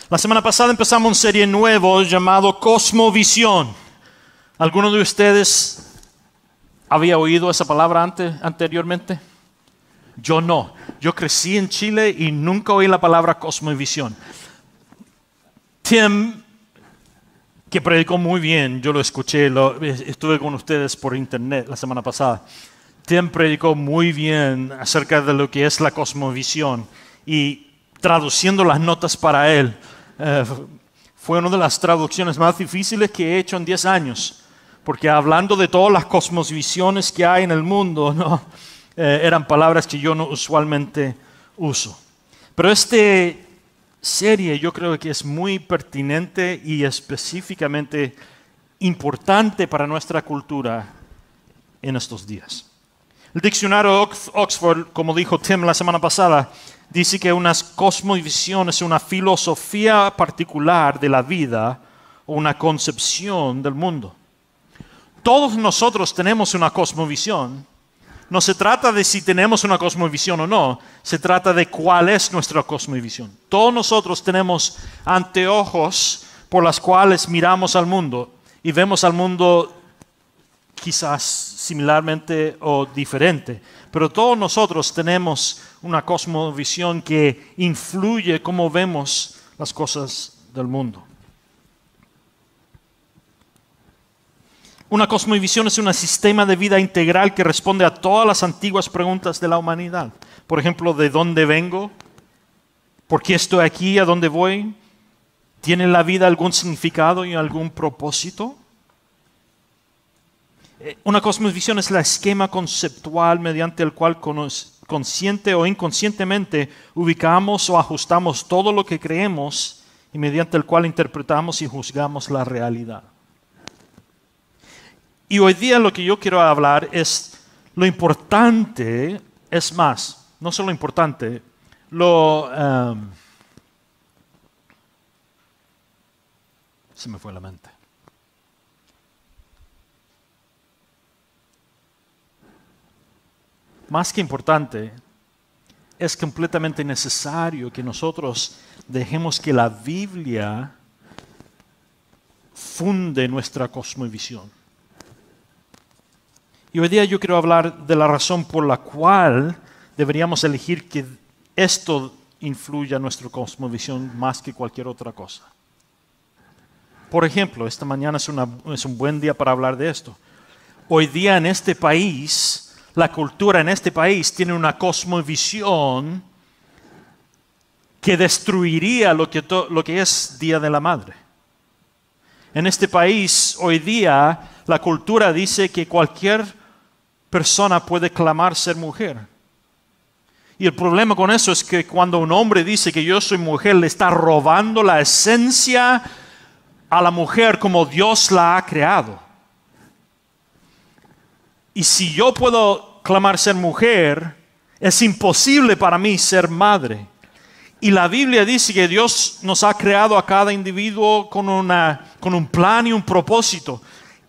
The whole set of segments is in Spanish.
La semana pasada empezamos una serie nueva llamado Cosmovisión. ¿Alguno de ustedes había oído esa palabra anteriormente? Yo no. Yo crecí en Chile y nunca oí la palabra cosmovisión. Tim, que predicó muy bien, yo lo escuché, estuve con ustedes por internet la semana pasada. Tim predicó muy bien acerca de lo que es la cosmovisión y traduciendo las notas para él, fue una de las traducciones más difíciles que he hecho en 10 años, porque hablando de todas las cosmovisiones que hay en el mundo, ¿no? Eran palabras que yo no usualmente uso. Pero esta serie yo creo que es muy pertinente y específicamente importante para nuestra cultura en estos días. El diccionario Oxford, como dijo Tim la semana pasada, dice que una cosmovisión es una filosofía particular de la vida o una concepción del mundo. Todos nosotros tenemos una cosmovisión. No se trata de si tenemos una cosmovisión o no, se trata de cuál es nuestra cosmovisión. Todos nosotros tenemos anteojos por los cuales miramos al mundo y vemos al mundo quizás similarmente o diferente, pero todos nosotros tenemos una cosmovisión que influye cómo vemos las cosas del mundo. Una cosmovisión es un sistema de vida integral que responde a todas las antiguas preguntas de la humanidad. Por ejemplo, ¿de dónde vengo? ¿Por qué estoy aquí? ¿A dónde voy? ¿Tiene la vida algún significado y algún propósito? Una cosmovisión es el esquema conceptual mediante el cual consciente o inconscientemente ubicamos o ajustamos todo lo que creemos y mediante el cual interpretamos y juzgamos la realidad. Y hoy día lo que yo quiero hablar es lo importante, es más, no solo importante, se me fue la mente. Más que importante, es completamente necesario que nosotros dejemos que la Biblia funde nuestra cosmovisión. Y hoy día yo quiero hablar de la razón por la cual deberíamos elegir que esto influya en nuestra cosmovisión más que cualquier otra cosa. Por ejemplo, esta mañana es un buen día para hablar de esto. Hoy día en este país, la cultura en este país tiene una cosmovisión que destruiría lo que es Día de la Madre. En este país, hoy día, la cultura dice que cualquier persona puede clamar ser mujer. Y el problema con eso es que cuando un hombre dice que yo soy mujer, le está robando la esencia a la mujer como Dios la ha creado. Y si yo puedo clamar ser mujer, es imposible para mí ser madre. Y la Biblia dice que Dios nos ha creado a cada individuo con un plan y un propósito.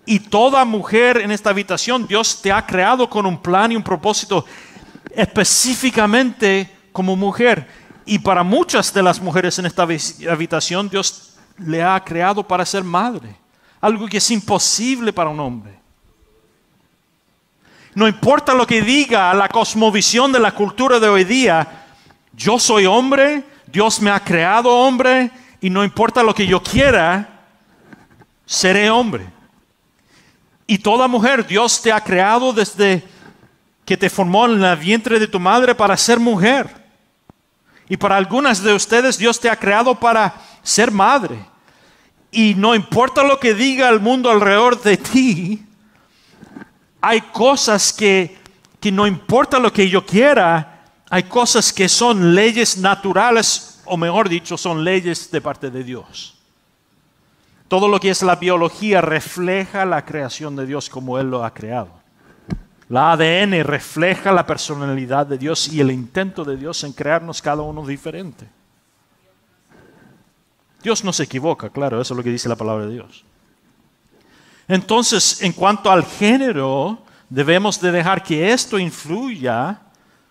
Y toda mujer en esta habitación, Dios te ha creado con un plan y un propósito específicamente como mujer. Y para muchas de las mujeres en esta habitación, Dios le ha creado para ser madre. Algo que es imposible para un hombre. No importa lo que diga la cosmovisión de la cultura de hoy día, yo soy hombre, Dios me ha creado hombre, y no importa lo que yo quiera, seré hombre. Y toda mujer, Dios te ha creado desde que te formó en el vientre de tu madre para ser mujer. Y para algunas de ustedes, Dios te ha creado para ser madre. Y no importa lo que diga el mundo alrededor de ti, hay cosas que no importa lo que yo quiera, hay cosas que son leyes naturales, o mejor dicho, son leyes de parte de Dios. Todo lo que es la biología refleja la creación de Dios como Él lo ha creado. La ADN refleja la personalidad de Dios y el intento de Dios en crearnos cada uno diferente. Dios no se equivoca, claro, eso es lo que dice la palabra de Dios. Entonces, en cuanto al género, debemos de dejar que esto influya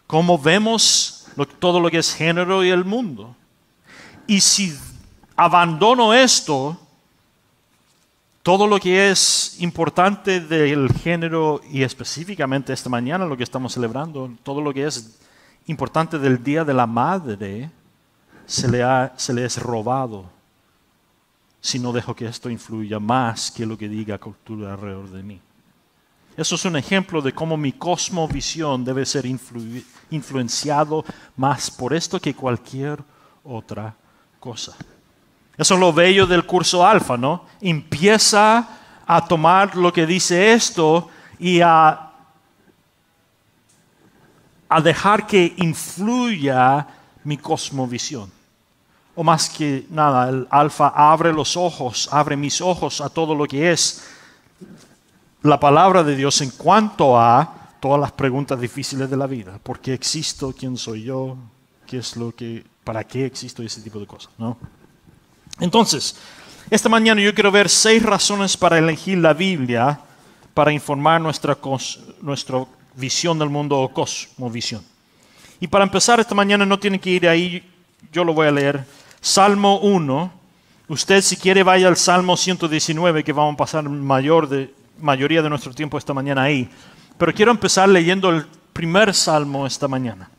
cómo vemos todo lo que es género y el mundo. Y si abandono esto, todo lo que es importante del género y específicamente esta mañana lo que estamos celebrando, todo lo que es importante del Día de la Madre, se le es robado si no dejo que esto influya más que lo que diga cultura alrededor de mí. Eso es un ejemplo de cómo mi cosmovisión debe ser influenciado más por esto que cualquier otra cosa. Eso es lo bello del curso Alfa, ¿no? Empieza a tomar lo que dice esto y a dejar que influya mi cosmovisión. O más que nada, el Alfa abre los ojos, abre mis ojos a todo lo que es la palabra de Dios en cuanto a todas las preguntas difíciles de la vida. ¿Por qué existo? ¿Quién soy yo? ¿Para qué existo? Y ese tipo de cosas, ¿no? Entonces, esta mañana yo quiero ver 6 razones para elegir la Biblia para informar nuestra visión del mundo o cosmovisión. Y para empezar esta mañana no tienen que ir ahí, yo lo voy a leer. Salmo 1. Usted si quiere vaya al Salmo 119 que vamos a pasar mayoría de nuestro tiempo esta mañana ahí. Pero quiero empezar leyendo el primer Salmo esta mañana.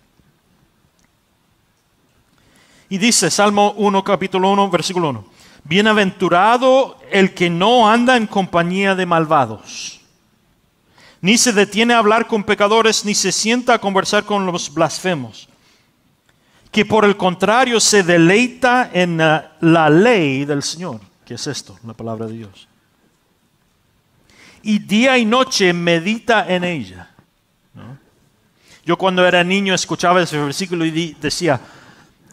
Y dice, Salmo 1, capítulo 1, versículo 1. Bienaventurado el que no anda en compañía de malvados, ni se detiene a hablar con pecadores, ni se sienta a conversar con los blasfemos, que por el contrario se deleita en la ley del Señor. ¿Qué es esto? La palabra de Dios. Y día y noche medita en ella, ¿no? Yo cuando era niño escuchaba ese versículo y decía,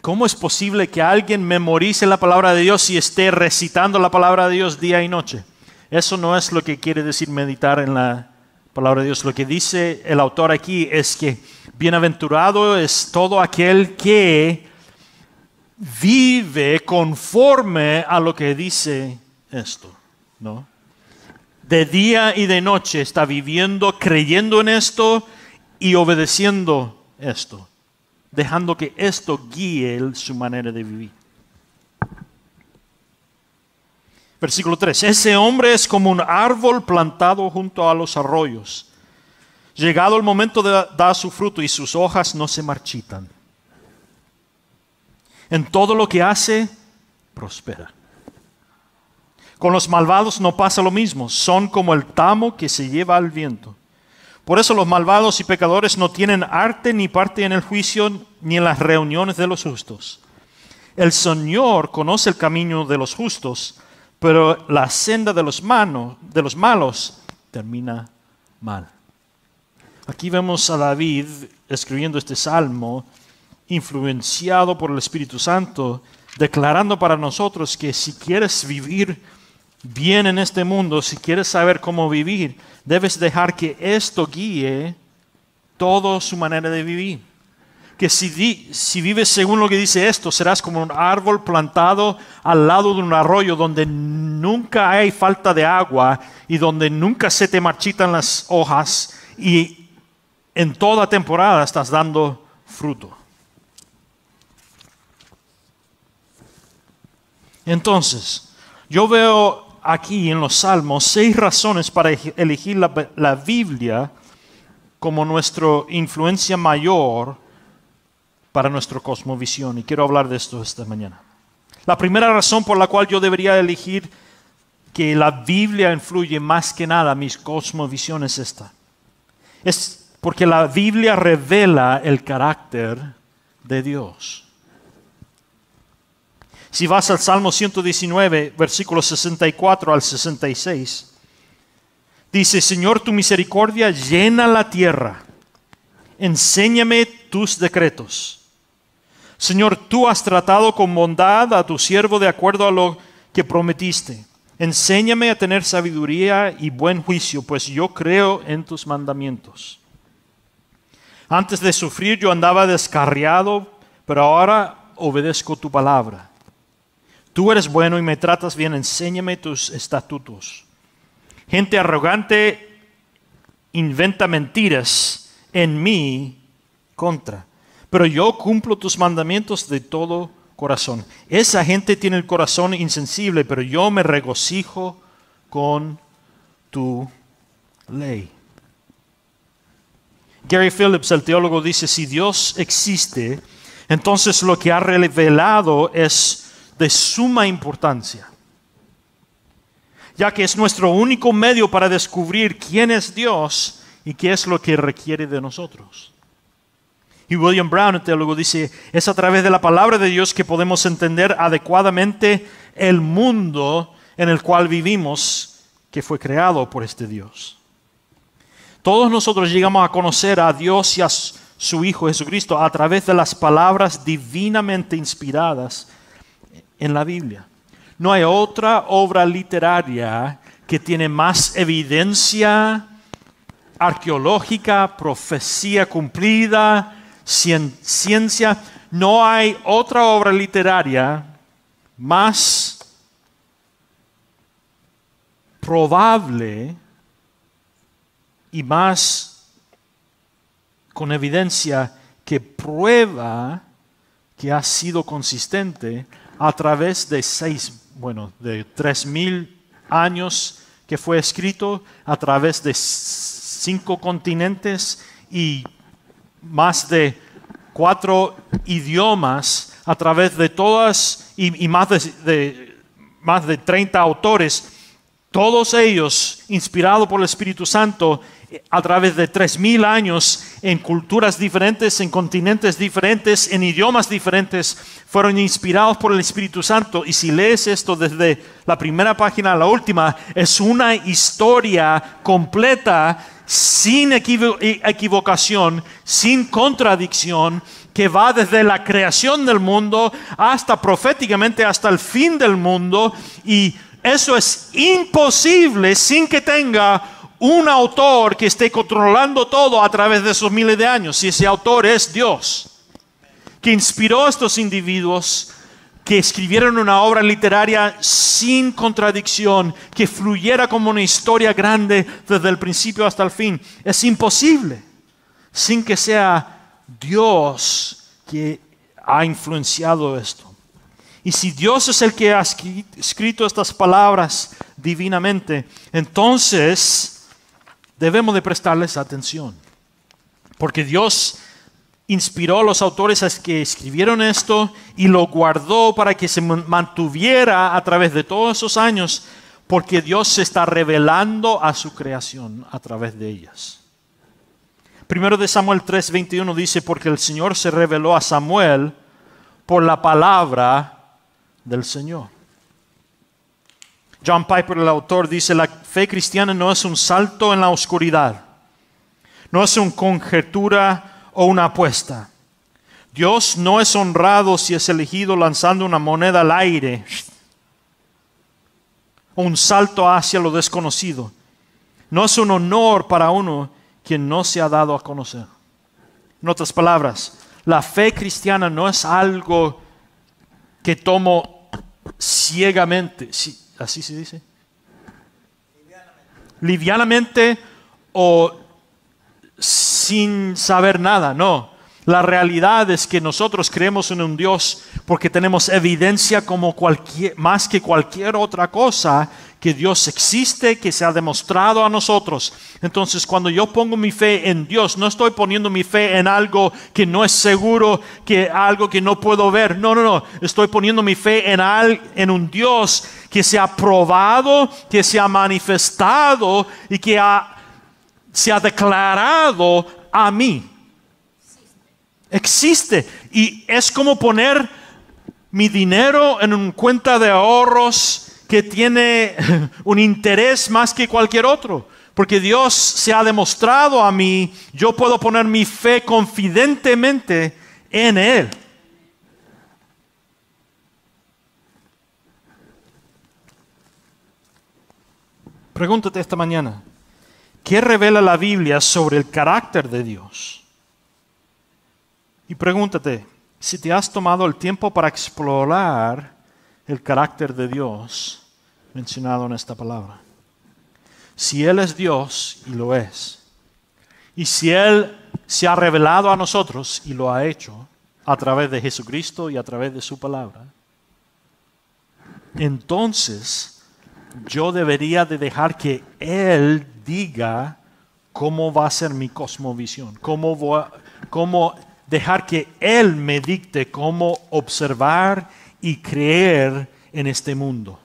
¿cómo es posible que alguien memorice la palabra de Dios y esté recitando la palabra de Dios día y noche? Eso no es lo que quiere decir meditar en la palabra de Dios. Lo que dice el autor aquí es que bienaventurado es todo aquel que vive conforme a lo que dice esto, ¿no? De día y de noche está viviendo, creyendo en esto y obedeciendo esto, dejando que esto guíe su manera de vivir. Versículo 3. Ese hombre es como un árbol plantado junto a los arroyos. Llegado el momento de dar su fruto y sus hojas no se marchitan. En todo lo que hace, prospera. Con los malvados no pasa lo mismo. Son como el tamo que se lleva al viento. Por eso los malvados y pecadores no tienen arte ni parte en el juicio ni en las reuniones de los justos. El Señor conoce el camino de los justos, pero la senda de los malos termina mal. Aquí vemos a David escribiendo este salmo, influenciado por el Espíritu Santo, declarando para nosotros que si quieres vivir bien en este mundo, si quieres saber cómo vivir, debes dejar que esto guíe toda su manera de vivir. Que si vives según lo que dice esto, serás como un árbol plantado al lado de un arroyo donde nunca hay falta de agua y donde nunca se te marchitan las hojas y en toda temporada estás dando fruto. Entonces, yo veo aquí en los Salmos 6 razones para elegir la Biblia como nuestra influencia mayor para nuestra cosmovisión. Y quiero hablar de esto esta mañana. La primera razón por la cual yo debería elegir que la Biblia influye más que nada a mi cosmovisión es esta. Es porque la Biblia revela el carácter de Dios. Si vas al Salmo 119, versículos 64 al 66, dice, Señor, tu misericordia llena la tierra. Enséñame tus decretos. Señor, tú has tratado con bondad a tu siervo de acuerdo a lo que prometiste. Enséñame a tener sabiduría y buen juicio, pues yo creo en tus mandamientos. Antes de sufrir yo andaba descarriado, pero ahora obedezco tu palabra. Tú eres bueno y me tratas bien, enséñame tus estatutos. Gente arrogante inventa mentiras en mi contra, pero yo cumplo tus mandamientos de todo corazón. Esa gente tiene el corazón insensible, pero yo me regocijo con tu ley. Gary Phillips, el teólogo, dice, si Dios existe, entonces lo que ha revelado es de suma importancia, ya que es nuestro único medio para descubrir quién es Dios y qué es lo que requiere de nosotros. Y William Brown, el teólogo, dice, es a través de la palabra de Dios que podemos entender adecuadamente el mundo en el cual vivimos, que fue creado por este Dios. Todos nosotros llegamos a conocer a Dios y a su Hijo Jesucristo a través de las palabras divinamente inspiradas en la Biblia. No hay otra obra literaria que tiene más evidencia arqueológica, profecía cumplida, ciencia. No hay otra obra literaria más probable y más con evidencia que prueba que ha sido consistente a través de 3,000 años que fue escrito, a través de 5 continentes y más de 4 idiomas, a través de todas y más de 30 autores, todos ellos inspirados por el Espíritu Santo a través de 3,000 años en culturas diferentes, en continentes diferentes, en idiomas diferentes, fueron inspirados por el Espíritu Santo. Y si lees esto desde la primera página a la última, es una historia completa, sin equivocación, sin contradicción, que va desde la creación del mundo hasta proféticamente hasta el fin del mundo. Y eso es imposible sin que tenga un autor que esté controlando todo a través de esos miles de años. Y ese autor es Dios, que inspiró a estos individuos que escribieron una obra literaria sin contradicción, que fluyera como una historia grande desde el principio hasta el fin. Es imposible sin que sea Dios que ha influenciado esto. Y si Dios es el que ha escrito estas palabras divinamente, entonces debemos de prestarles atención. Porque Dios inspiró a los autores que escribieron esto y lo guardó para que se mantuviera a través de todos esos años, porque Dios se está revelando a su creación a través de ellas. Primero de Samuel 3:21 dice, porque el Señor se reveló a Samuel por la palabra del Señor. John Piper, el autor, dice, la fe cristiana no es un salto en la oscuridad, no es una conjetura o una apuesta. Dios no es honrado si es elegido lanzando una moneda al aire o un salto hacia lo desconocido. No es un honor para uno quien no se ha dado a conocer. En otras palabras, la fe cristiana no es algo que tomo ciegamente, ¿así se dice? Livianamente o sin saber nada, no. La realidad es que nosotros creemos en un Dios porque tenemos evidencia más que cualquier otra cosa que Dios existe, que se ha demostrado a nosotros. Entonces, cuando yo pongo mi fe en Dios, no estoy poniendo mi fe en algo que no es seguro, que algo que no puedo ver. No. Estoy poniendo mi fe en un Dios que se ha probado, que se ha manifestado y que se ha declarado a mí. Existe. Y es como poner mi dinero en una cuenta de ahorros que tiene un interés más que cualquier otro. Porque Dios se ha demostrado a mí, yo puedo poner mi fe confidentemente en Él. Pregúntate esta mañana, ¿qué revela la Biblia sobre el carácter de Dios? Y pregúntate, si te has tomado el tiempo para explorar el carácter de Dios mencionado en esta palabra. Si Él es Dios, y lo es, y si Él se ha revelado a nosotros, y lo ha hecho, a través de Jesucristo y a través de su palabra, entonces yo debería de dejar que Él diga cómo va a ser mi cosmovisión, cómo dejar que Él me dicte cómo observar y creer en este mundo.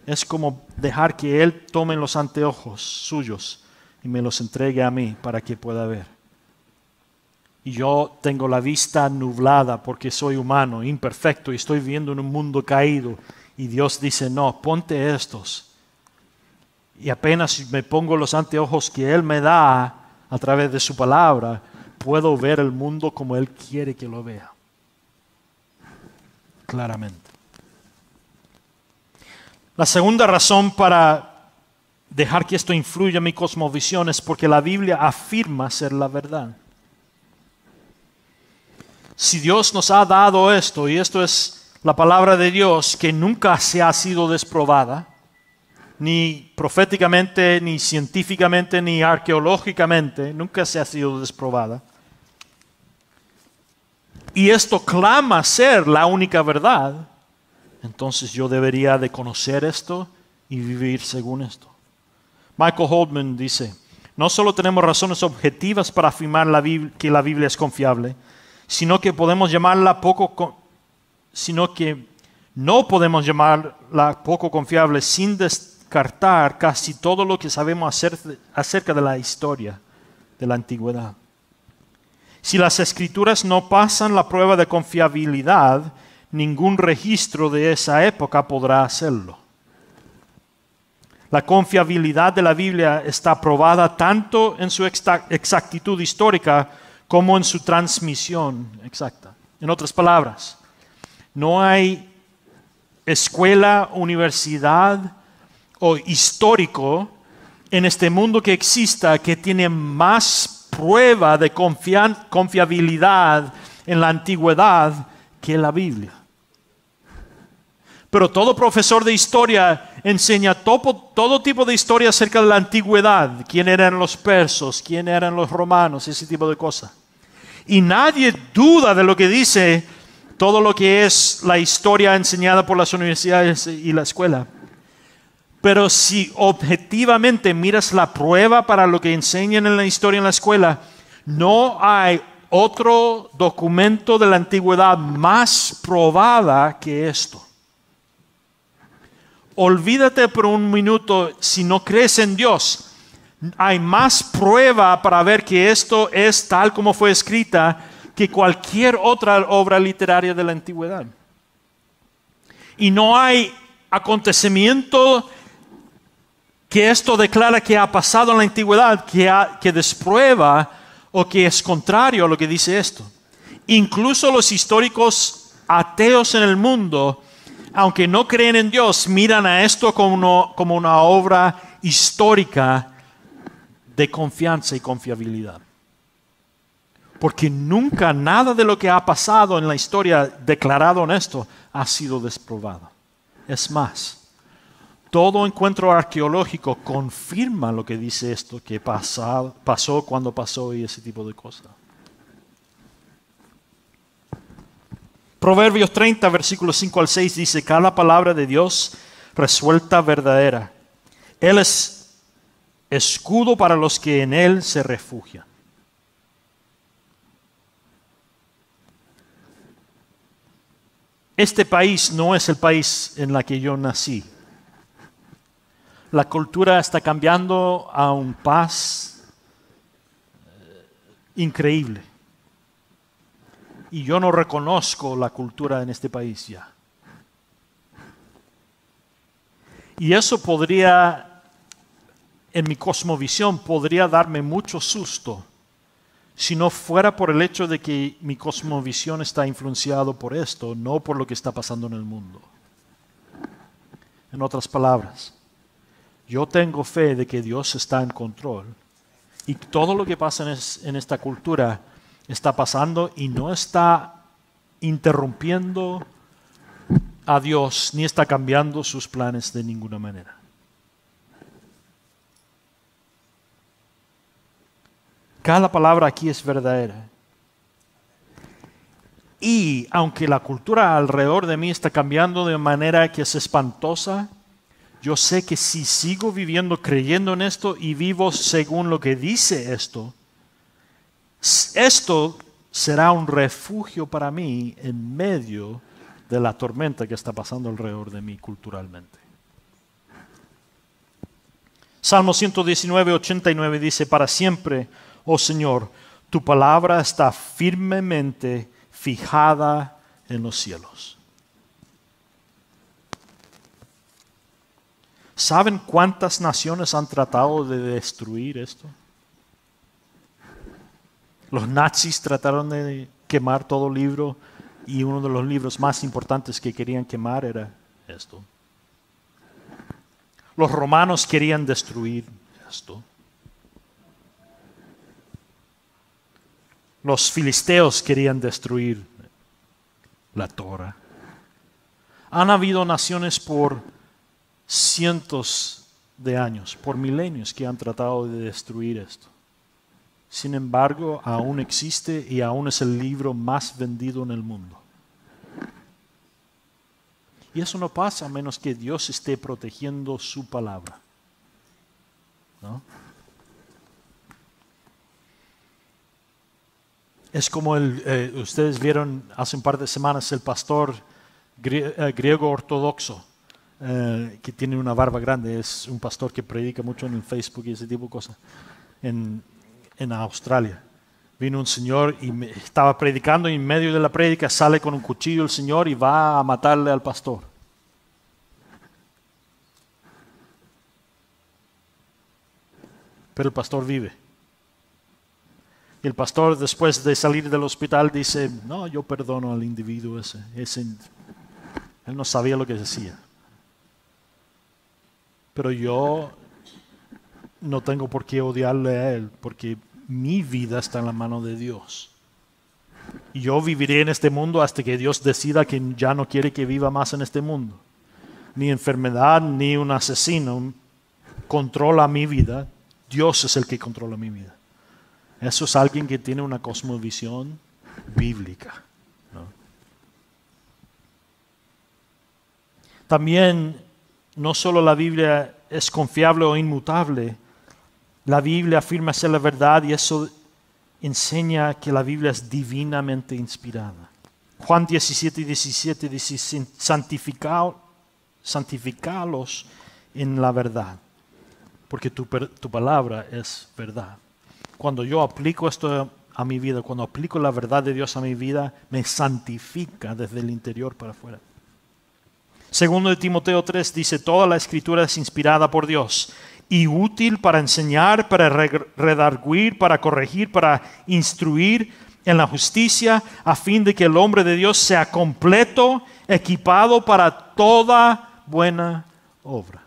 Es como dejar que Él tome los anteojos suyos y me los entregue a mí para que pueda ver. Y yo tengo la vista nublada porque soy humano, imperfecto, y estoy viviendo en un mundo caído. Y Dios dice, no, ponte estos. Y apenas me pongo los anteojos que Él me da a través de su palabra, puedo ver el mundo como Él quiere que lo vea. Claramente. La segunda razón para dejar que esto influya en mi cosmovisión es porque la Biblia afirma ser la verdad. Si Dios nos ha dado esto, y esto es la palabra de Dios, que nunca se ha sido desprobada, ni proféticamente, ni científicamente, ni arqueológicamente, nunca se ha sido desprobada. Y esto clama ser la única verdad, entonces yo debería de conocer esto y vivir según esto. Michael Holtman dice, no solo tenemos razones objetivas para afirmar que la Biblia es confiable, sino que no podemos llamarla poco confiable sin descartar casi todo lo que sabemos acerca de la historia de la antigüedad. Si las Escrituras no pasan la prueba de confiabilidad, ningún registro de esa época podrá hacerlo. La confiabilidad de la Biblia está probada tanto en su exactitud histórica como en su transmisión exacta. En otras palabras, no hay escuela, universidad o histórico en este mundo que exista que tiene más prueba de confiabilidad en la antigüedad que la Biblia. Pero todo profesor de historia enseña todo tipo de historia acerca de la antigüedad. ¿Quién eran los persas? ¿Quién eran los romanos? Ese tipo de cosas. Y nadie duda de lo que dice todo lo que es la historia enseñada por las universidades y la escuela. Pero si objetivamente miras la prueba para lo que enseñan en la historia en la escuela, no hay otro documento de la antigüedad más probada que esto. Olvídate por un minuto, si no crees en Dios, hay más prueba para ver que esto es tal como fue escrita que cualquier otra obra literaria de la antigüedad. Y no hay acontecimiento que esto declara que ha pasado en la antigüedad, que desprueba o que es contrario a lo que dice esto. Incluso los históricos ateos en el mundo, aunque no creen en Dios, miran a esto como una obra histórica de confianza y confiabilidad. Porque nunca nada de lo que ha pasado en la historia declarado en esto ha sido desprobado. Es más, todo encuentro arqueológico confirma lo que dice esto, que pasó cuando pasó y ese tipo de cosas. Proverbios 30, versículos 5 al 6 dice, cada palabra de Dios resuelta verdadera. Él es escudo para los que en Él se refugian. Este país no es el país en el que yo nací. La cultura está cambiando a un paso increíble. Y yo no reconozco la cultura en este país ya. Y eso podría, en mi cosmovisión, podría darme mucho susto si no fuera por el hecho de que mi cosmovisión está influenciado por esto, no por lo que está pasando en el mundo. En otras palabras, yo tengo fe de que Dios está en control y todo lo que pasa en esta cultura está pasando y no está interrumpiendo a Dios ni está cambiando sus planes de ninguna manera. Cada palabra aquí es verdadera. Y aunque la cultura alrededor de mí está cambiando de manera que es espantosa, yo sé que si sigo viviendo creyendo en esto y vivo según lo que dice esto será un refugio para mí en medio de la tormenta que está pasando alrededor de mí culturalmente. Salmo 119, 89 dice, para siempre, oh Señor, tu palabra está firmemente fijada en los cielos. ¿Saben cuántas naciones han tratado de destruir esto? Los nazis trataron de quemar todo libro y uno de los libros más importantes que querían quemar era esto. Los romanos querían destruir esto. Los filisteos querían destruir la Torah. Han habido naciones por cientos de años, por milenios, que han tratado de destruir esto. Sin embargo, aún existe y aún es el libro más vendido en el mundo. Y eso no pasa a menos que Dios esté protegiendo su palabra, ¿no? Es como ustedes vieron hace un par de semanas el pastor griego ortodoxo, que tiene una barba grande. Es un pastor que predica mucho en el Facebook y ese tipo de cosas. En Australia. Vino un señor y estaba predicando y en medio de la prédica sale con un cuchillo el señor y va a matarle al pastor. Pero el pastor vive. Y el pastor, después de salir del hospital, dice, no, yo perdono al individuo ese. Él no sabía lo que decía. Pero yo no tengo por qué odiarle a él, porque mi vida está en la mano de Dios. Y yo viviré en este mundo hasta que Dios decida que ya no quiere que viva más en este mundo. Ni enfermedad, ni un asesino controla mi vida. Dios es el que controla mi vida. Eso es alguien que tiene una cosmovisión bíblica, ¿no? También, no solo la Biblia es confiable o inmutable, la Biblia afirma ser la verdad y eso enseña que la Biblia es divinamente inspirada. Juan 17 y 17 dice, santificalos en la verdad, porque tu palabra es verdad. Cuando yo aplico esto a mi vida, cuando aplico la verdad de Dios a mi vida, me santifica desde el interior para afuera. Segundo de Timoteo 3 dice, toda la escritura es inspirada por Dios y útil para enseñar, para redarguir, para corregir, para instruir en la justicia, a fin de que el hombre de Dios sea completo, equipado para toda buena obra.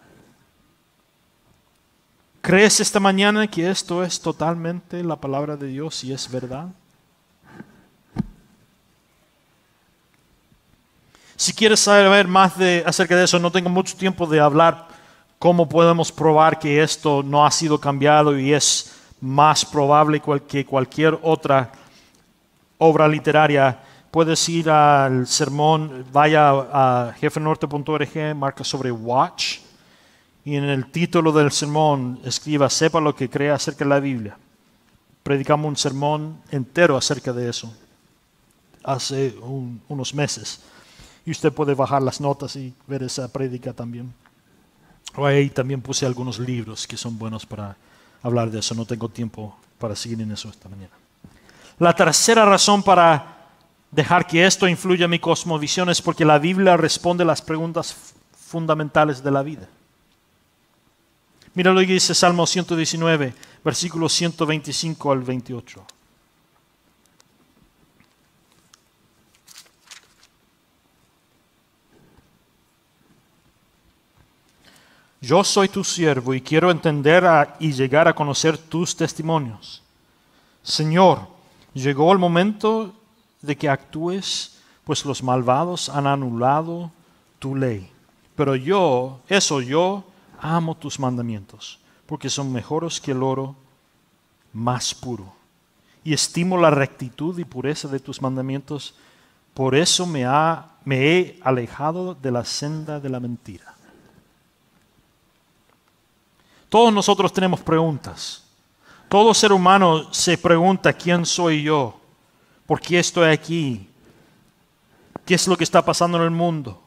¿Crees esta mañana que esto es totalmente la palabra de Dios y es verdad? Si quieres saber más acerca de eso, no tengo mucho tiempo de hablar cómo podemos probar que esto no ha sido cambiado y es más probable que cualquier otra obra literaria. Puedes ir al sermón, vaya a jefenorte.org, marca sobre Watch. Y en el título del sermón escriba, sepa lo que cree acerca de la Biblia. Predicamos un sermón entero acerca de eso hace unos meses. Y usted puede bajar las notas y ver esa prédica también. Ahí también puse algunos libros que son buenos para hablar de eso. No tengo tiempo para seguir en eso esta mañana. La tercera razón para dejar que esto influya en mi cosmovisión es porque la Biblia responde a las preguntas fundamentales de la vida. Mira lo que dice Salmo 119, versículos 125 al 28. Yo soy tu siervo y quiero entender y llegar a conocer tus testimonios. Señor, llegó el momento de que actúes, pues los malvados han anulado tu ley. Pero yo amo tus mandamientos, porque son mejores que el oro más puro. Y estimo la rectitud y pureza de tus mandamientos Por eso me he alejado de la senda de la mentira. Todos nosotros tenemos preguntas. Todo ser humano se pregunta, ¿quién soy yo? ¿Por qué estoy aquí? ¿Qué es lo que está pasando en el mundo?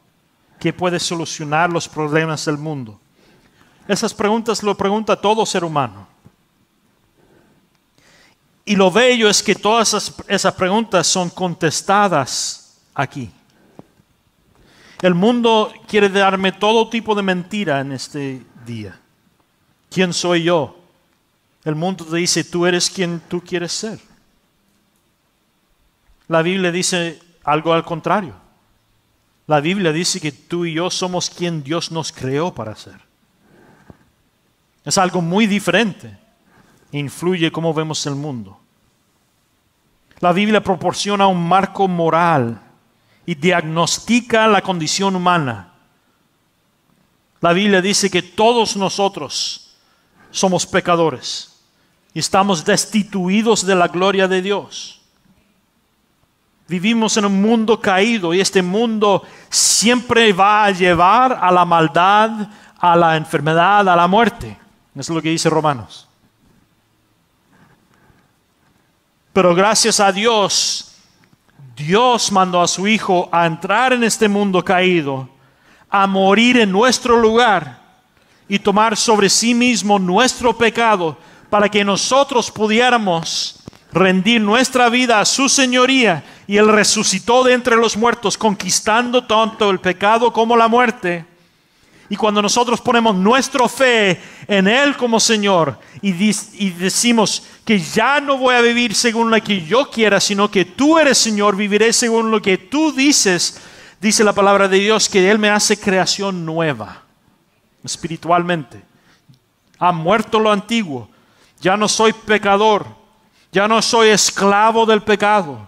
¿Qué puede solucionar los problemas del mundo? Esas preguntas lo pregunta todo ser humano. Y lo bello es que todas esas preguntas son contestadas aquí. El mundo quiere darme todo tipo de mentira en este día. ¿Quién soy yo? El mundo te dice, tú eres quien tú quieres ser. La Biblia dice algo al contrario. La Biblia dice que tú y yo somos quien Dios nos creó para ser. Es algo muy diferente. Influye cómo vemos el mundo. La Biblia proporciona un marco moral y diagnostica la condición humana. La Biblia dice que todos nosotros somos pecadores y estamos destituidos de la gloria de Dios. Vivimos en un mundo caído y este mundo siempre va a llevar a la maldad, a la enfermedad, a la muerte. Eso es lo que dice Romanos. Pero gracias a Dios, Dios mandó a su Hijo a entrar en este mundo caído, a morir en nuestro lugar y tomar sobre sí mismo nuestro pecado para que nosotros pudiéramos rendir nuestra vida a su señoría. Y Él resucitó de entre los muertos, conquistando tanto el pecado como la muerte. Y cuando nosotros ponemos nuestra fe en Él como Señor y decimos que ya no voy a vivir según lo que yo quiera, sino que tú eres Señor, viviré según lo que tú dices, dice la palabra de Dios, que Él me hace creación nueva, espiritualmente. Ha muerto lo antiguo, ya no soy pecador, ya no soy esclavo del pecado.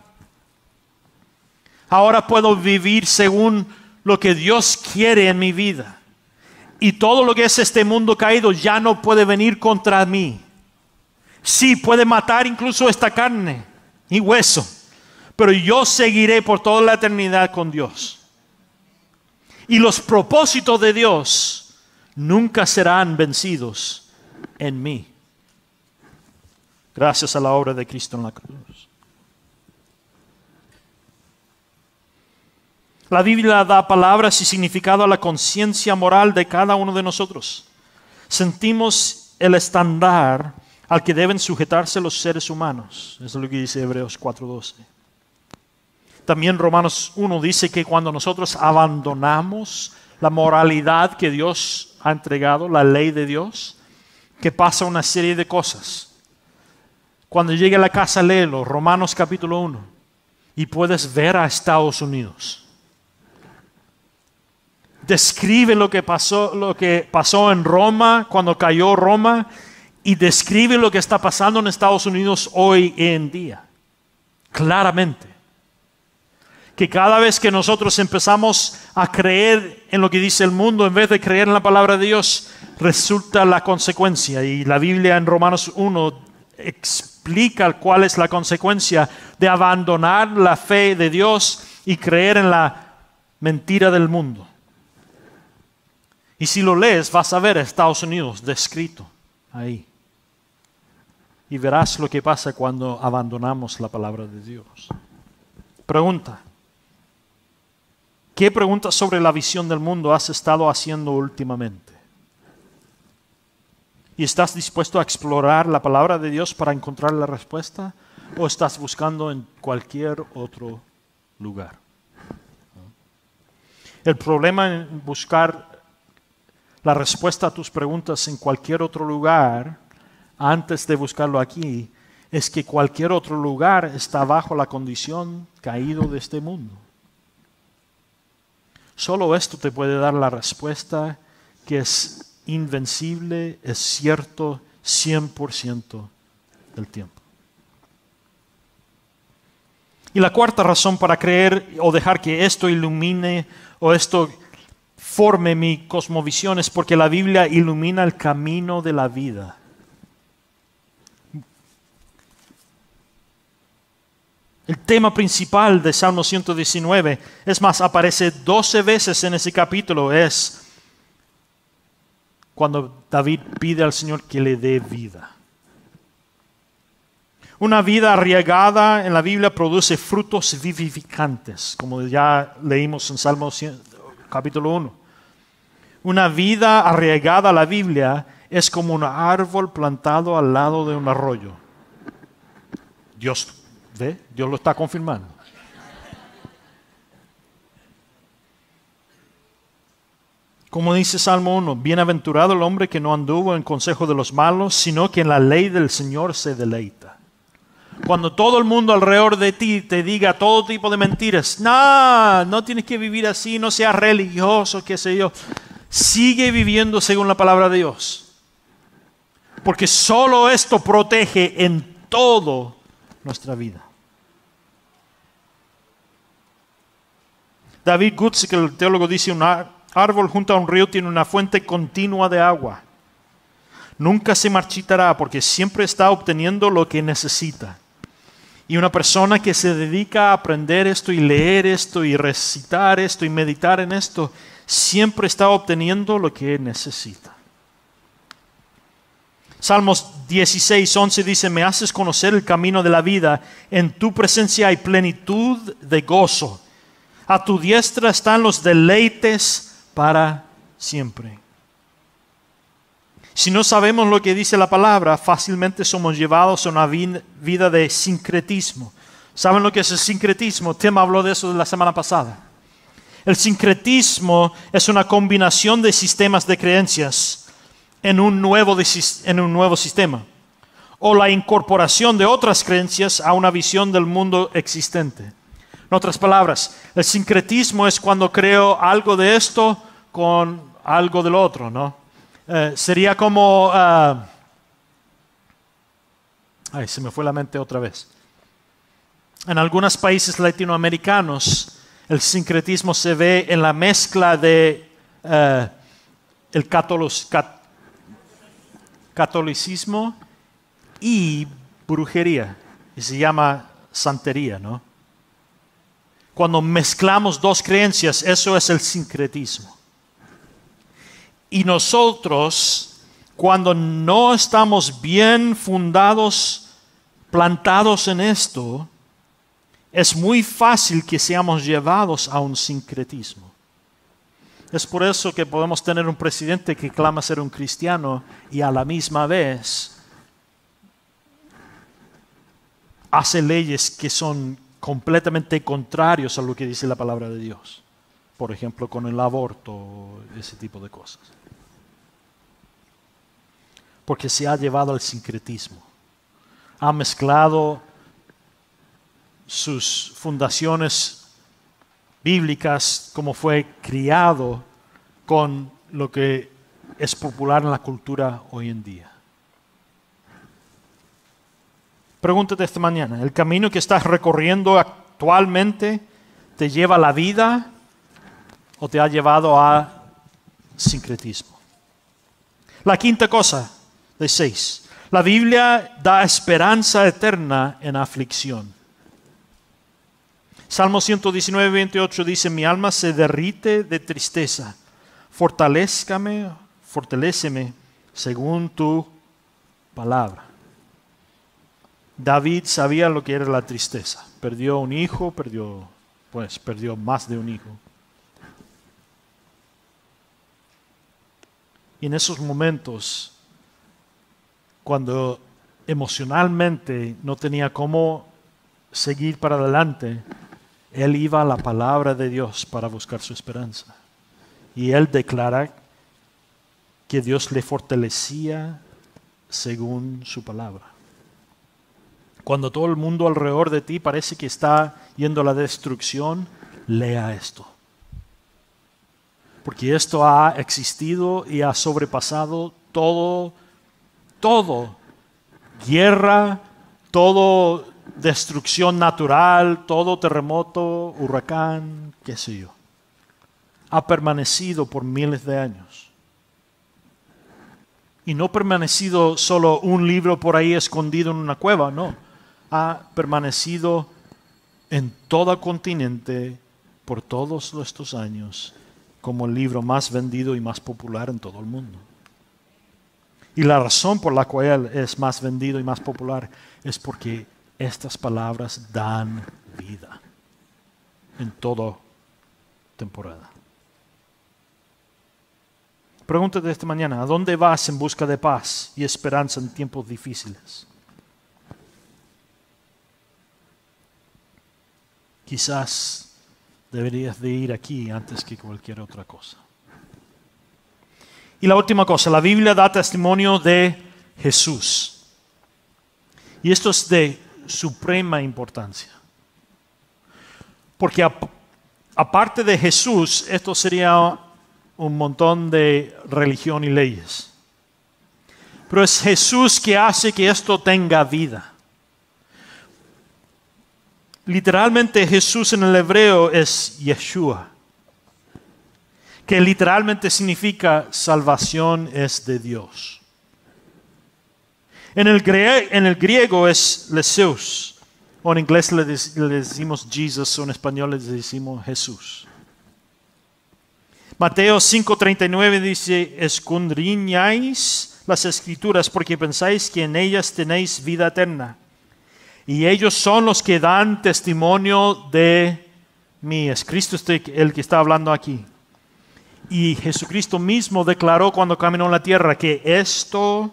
Ahora puedo vivir según lo que Dios quiere en mi vida. Y todo lo que es este mundo caído ya no puede venir contra mí. Sí, puede matar incluso esta carne y hueso, pero yo seguiré por toda la eternidad con Dios. Y los propósitos de Dios nunca serán vencidos en mí, gracias a la obra de Cristo en la cruz. La Biblia da palabras y significado a la conciencia moral de cada uno de nosotros. Sentimos el estándar al que deben sujetarse los seres humanos. Eso es lo que dice Hebreos 4:12. También Romanos 1 dice que cuando nosotros abandonamos la moralidad que Dios ha entregado, la ley de Dios, que pasa una serie de cosas. Cuando llegue a la casa, léelo, Romanos capítulo 1, y puedes ver a Estados Unidos. Describe lo que pasó en Roma, cuando cayó Roma, y describe lo que está pasando en Estados Unidos hoy en día. Claramente. Que cada vez que nosotros empezamos a creer en lo que dice el mundo, en vez de creer en la palabra de Dios, resulta la consecuencia. Y la Biblia en Romanos 1 explica cuál es la consecuencia de abandonar la fe de Dios y creer en la mentira del mundo. Y si lo lees, vas a ver a Estados Unidos descrito ahí. Y verás lo que pasa cuando abandonamos la palabra de Dios. Pregunta. ¿Qué preguntas sobre la visión del mundo has estado haciendo últimamente? ¿Y estás dispuesto a explorar la palabra de Dios para encontrar la respuesta? ¿O estás buscando en cualquier otro lugar? El problema en buscar la respuesta a tus preguntas en cualquier otro lugar, antes de buscarlo aquí, es que cualquier otro lugar está bajo la condición caído de este mundo. Solo esto te puede dar la respuesta que es invencible, es cierto 100% del tiempo. Y la cuarta razón para creer o dejar que esto ilumine o esto forme mi cosmovisión es porque la Biblia ilumina el camino de la vida. El tema principal de Salmo 119, es más, aparece 12 veces en ese capítulo, es cuando David pide al Señor que le dé vida. Una vida arriesgada en la Biblia produce frutos vivificantes, como ya leímos en Salmo capítulo 1. Una vida arriesgada a la Biblia es como un árbol plantado al lado de un arroyo. Dios ¿ve? Dios lo está confirmando. Como dice Salmo 1, bienaventurado el hombre que no anduvo en consejo de los malos, sino que en la ley del Señor se deleita. Cuando todo el mundo alrededor de ti te diga todo tipo de mentiras, no tienes que vivir así, no seas religioso, qué sé yo. Sigue viviendo según la palabra de Dios. Porque solo esto protege en todo nuestra vida. David Guzik, el teólogo, dice: un árbol junto a un río tiene una fuente continua de agua. Nunca se marchitará porque siempre está obteniendo lo que necesita. Y una persona que se dedica a aprender esto y leer esto y recitar esto y meditar en esto, siempre está obteniendo lo que necesita. Salmos 16:11 dice: me haces conocer el camino de la vida, en tu presencia hay plenitud de gozo. A tu diestra están los deleites para siempre. Si no sabemos lo que dice la palabra, fácilmente somos llevados a una vida de sincretismo. ¿Saben lo que es el sincretismo? Tim habló de eso la semana pasada. El sincretismo es una combinación de sistemas de creencias en un nuevo sistema, o la incorporación de otras creencias a una visión del mundo existente. En otras palabras, el sincretismo es cuando creo algo de esto con algo del otro, ¿no? Sería como... se me fue la mente otra vez. En algunos países latinoamericanos, el sincretismo se ve en la mezcla de el catolicismo y brujería. Y se llama santería, ¿no? Cuando mezclamos dos creencias, eso es el sincretismo. Y nosotros, cuando no estamos bien fundados, plantados en esto, es muy fácil que seamos llevados a un sincretismo. Es por eso que podemos tener un presidente que clama ser un cristiano y a la misma vez hace leyes que son completamente contrarios a lo que dice la palabra de Dios. Por ejemplo, con el aborto, ese tipo de cosas. Porque se ha llevado al sincretismo. Ha mezclado sus fundaciones bíblicas, como fue criado, con lo que es popular en la cultura hoy en día. Pregúntate esta mañana: ¿el camino que estás recorriendo actualmente te lleva a la vida o te ha llevado a sincretismo? La quinta cosa de 6. La Biblia da esperanza eterna en aflicción. Salmo 119:28 dice: mi alma se derrite de tristeza. Fortaléceme según tu palabra. David sabía lo que era la tristeza. Perdió un hijo, perdió más de un hijo. Y en esos momentos, cuando emocionalmente no tenía cómo seguir para adelante, él iba a la palabra de Dios para buscar su esperanza. Y él declara que Dios le fortalecía según su palabra. Cuando todo el mundo alrededor de ti parece que está yendo a la destrucción, lea esto. Porque esto ha existido y ha sobrepasado todo, guerra, todo destrucción natural, todo terremoto, huracán, qué sé yo. Ha permanecido por miles de años. Y no ha permanecido solo un libro por ahí escondido en una cueva, no. Ha permanecido en todo continente por todos estos años como el libro más vendido y más popular en todo el mundo. Y la razón por la cual es más vendido y más popular es porque estas palabras dan vida en toda temporada. Pregúntate esta mañana, ¿a dónde vas en busca de paz y esperanza en tiempos difíciles? Quizás deberías de ir aquí antes que cualquier otra cosa. Y la última cosa, la Biblia da testimonio de Jesús. Y esto es de suprema importancia. Porque aparte de Jesús, esto sería un montón de religión y leyes. Pero es Jesús que hace que esto tenga vida. Literalmente Jesús en el hebreo es Yeshua, que literalmente significa salvación es de Dios. En el griego es Leseus, o en inglés le decimos Jesus, o en español le decimos Jesús. Mateo 5:39 dice, escudriñáis las escrituras porque pensáis que en ellas tenéis vida eterna. Y ellos son los que dan testimonio de mí. Es Cristo el que está hablando aquí. Y Jesucristo mismo declaró cuando caminó en la tierra que esto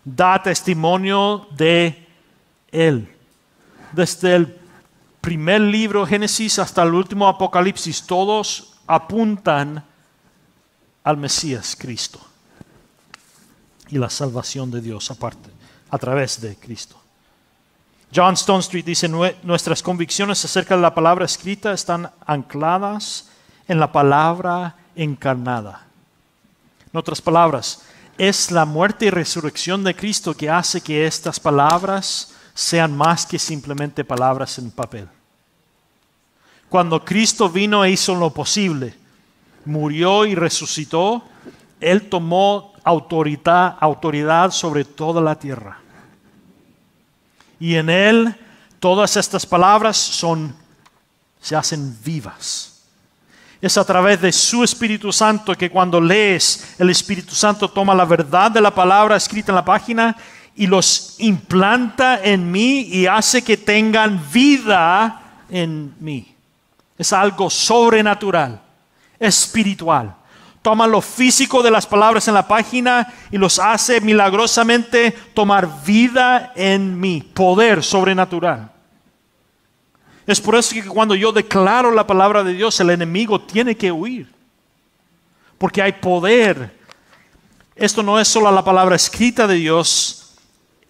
da testimonio de Él. Desde el primer libro Génesis hasta el último Apocalipsis, todos apuntan al Mesías Cristo y la salvación de Dios aparte, a través de Cristo. John Stone Street dice, nuestras convicciones acerca de la palabra escrita están ancladas en la palabra encarnada. En otras palabras, es la muerte y resurrección de Cristo que hace que estas palabras sean más que simplemente palabras en papel. Cuando Cristo vino e hizo lo posible, murió y resucitó, Él tomó autoridad sobre toda la tierra. Y en Él todas estas palabras se hacen vivas. Es a través de su Espíritu Santo que cuando lees, el Espíritu Santo toma la verdad de la palabra escrita en la página y los implanta en mí y hace que tengan vida en mí. Es algo sobrenatural, espiritual. Toma lo físico de las palabras en la página y los hace milagrosamente tomar vida en mí, poder sobrenatural. Es por eso que cuando yo declaro la palabra de Dios, el enemigo tiene que huir. Porque hay poder. Esto no es solo la palabra escrita de Dios.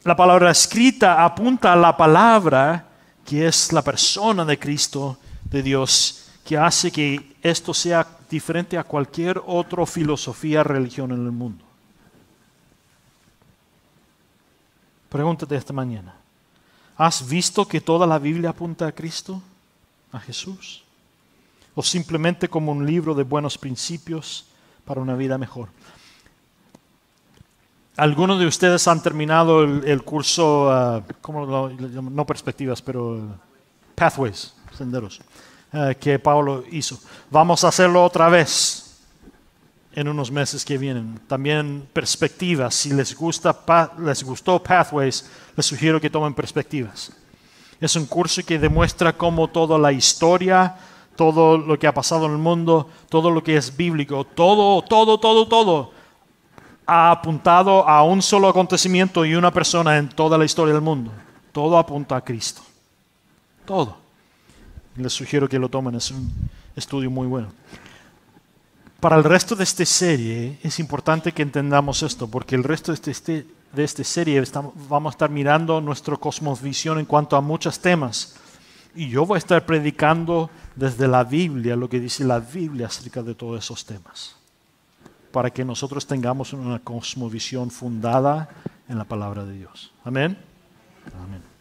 La palabra escrita apunta a la palabra que es la persona de Cristo, de Dios, que hace que esto sea diferente a cualquier otra filosofía, religión en el mundo. Pregúntate esta mañana, ¿has visto que toda la Biblia apunta a Cristo, a Jesús? ¿O simplemente como un libro de buenos principios para una vida mejor? Algunos de ustedes han terminado el curso, no perspectivas, pero pathways, senderos, que Pablo hizo. Vamos a hacerlo otra vez en unos meses que vienen. También perspectivas. Si les gustó Pathways, les sugiero que tomen perspectivas. Es un curso que demuestra cómo toda la historia, todo lo que ha pasado en el mundo, todo lo que es bíblico, todo ha apuntado a un solo acontecimiento y una persona en toda la historia del mundo. Todo apunta a Cristo. Todo. Les sugiero que lo tomen, es un estudio muy bueno. Para el resto de esta serie es importante que entendamos esto, porque el resto de esta serie vamos a estar mirando nuestra cosmovisión en cuanto a muchos temas. Y yo voy a estar predicando desde la Biblia, lo que dice la Biblia acerca de todos esos temas, para que nosotros tengamos una cosmovisión fundada en la palabra de Dios. Amén. Amén.